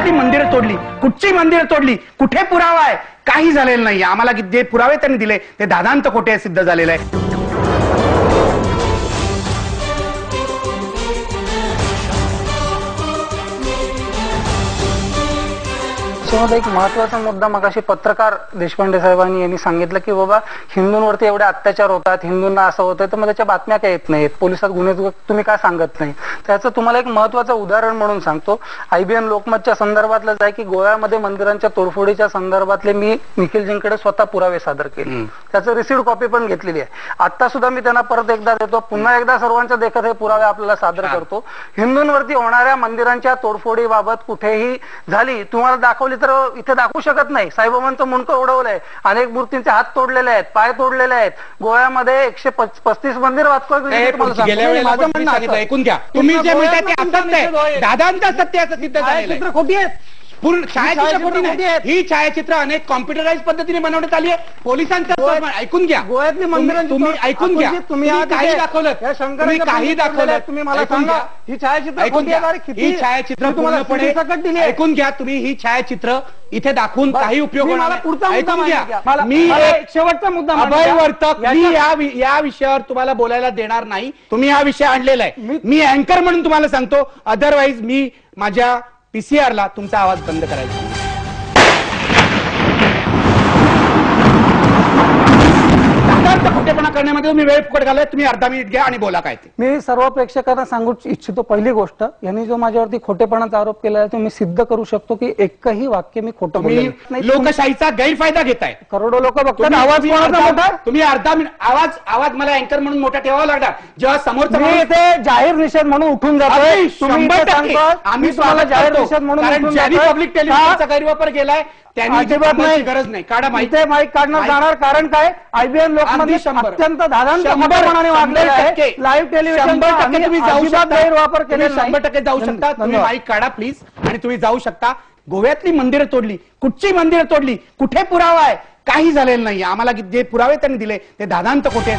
गोव्यातली मंदिरं तोडली, कुठची मंदिरं तोडली, कुठे पुरावा आहे, काही झालेलं नाही. आम्हाला जे पुरावे त्यांनी दिले ते दादांत खोटे सिद्ध झालेलं आहे. एक महत्वाचा मुद्दा मगाशी पत्रकार देशपांडे साहेबांनी यांनी सांगितलं की बाबा हिंदूंवरती एवढे अत्याचार होतात, हिंदूंना असं होतं, तर मग त्याच्या बातम्या काय येत नाहीत, पोलिसात गुन्हे तुम्ही काय सांगत नाही. त्याचं तुम्हाला एक महत्वाचं उदाहरण म्हणून सांगतो. IBN लोकमतच्या संदर्भातलंच आहे की गोव्यामध्ये मंदिरांच्या तोडफोडीच्या संदर्भातले मी निखिलजींकडे स्वतः पुरावे सादर केले, त्याचं रिसिव्ड कॉपी पण घेतलेली आहे. आता सुद्धा मी त्यांना परत एकदा देतो, पुन्हा एकदा सर्वांच्या देखत हे पुरावे आपल्याला सादर करतो. हिंदूंवरती होणाऱ्या मंदिरांच्या तोडफोडीबाबत कुठेही झाली तुम्हाला दाखवली तर इथे दाखवू शकत नाही. साईबाबांचं मुंडकं उडवलंय, अनेक मूर्तींचे हात तोडलेले आहेत, पाय तोडलेले आहेत. गोव्यामध्ये 135 मंदिर ऐकून घ्या. तुम्ही जे म्हणताय ते असत्य आहे, दादांचं सत्य असं सिद्ध झालेलं आहे. खोटी आहेत, पूर्ण छायाचित्र खोटी नाही. ही छायाचित्र अनेक कॉम्प्युटराइज पद्धतीने बनवण्यात आली आहे. पोलिसांचं ऐकून घ्या, गोव्यातली मंदिरं तुम्ही ऐकून घ्या, तुम्ही काही दाखवलं, तुम्ही काही दाखवलं, तुम्ही मला सांगा ही छायाचित्र ही छायाचित्र पूर्णपणे ऐकून घ्या. तुम्ही ही छायाचित्र इथे दाखवून काही उपयोग ऐकून घ्या. मी एक शेवटचा मुद्दा अभयवर्तक मी या विषयावर तुम्हाला बोलायला देणार नाही. तुम्ही हा विषय आणलेला आहे, मी अँकर म्हणून तुम्हाला सांगतो. अदरवाईज मी माझ्या PCR ला तुमचा आवाज बंद करायचा. खोटेपणा करण्यामध्ये तुम्ही वेळ फुकट घालत. तुम्ही अर्धा मिनिट घ्या आणि बोला काय ते. मी सर्व प्रेक्षकांना सांगू इच्छितो, पहिली गोष्ट यांनी जो माझ्यावरती खोटेपणाचा आरोप केला आहे तो मी सिद्ध करू शकतो की एकही वाक्य मी खोटं बोललो नाही. लोकशाहीचा गैरफायदा घेताय. करोडो लोक बघतात. आवाज मोठा, तुम्ही अर्धा मिनिट आवाज मला अँकर म्हणून मोठा ठेवावा लागणार. जेव्हा समोरचा इथे जाहीर निषेध म्हणून उठून जातोय. 100% आम्ही तुम्हाला जाहीर निषेध म्हणून ज्यांनी पब्लिक टेलिव्हिजनचा गैरवापर केलाय त्यांनी अजिबात नाही, गरज नाही. काढा माहिती माईक काढणार जाणार. कारण काय IBN लोकमध्ये अत्यंत धादांतपणे वागलेलं आहे. लाईव्ह टेलिव्हिजन तुम्ही जाऊ शकता, गैरवापर केले 100% जाऊ शकता. तुम्ही माईक काढा प्लीज आणि तुम्ही जाऊ शकता. गोव्यातली मंदिरं तोडली, कुठची मंदिरं तोडली, कुठे पुरावा आहे, काही झालेलं नाही. आम्हाला जे पुरावे त्यांनी दिले ते दादांत खोटे.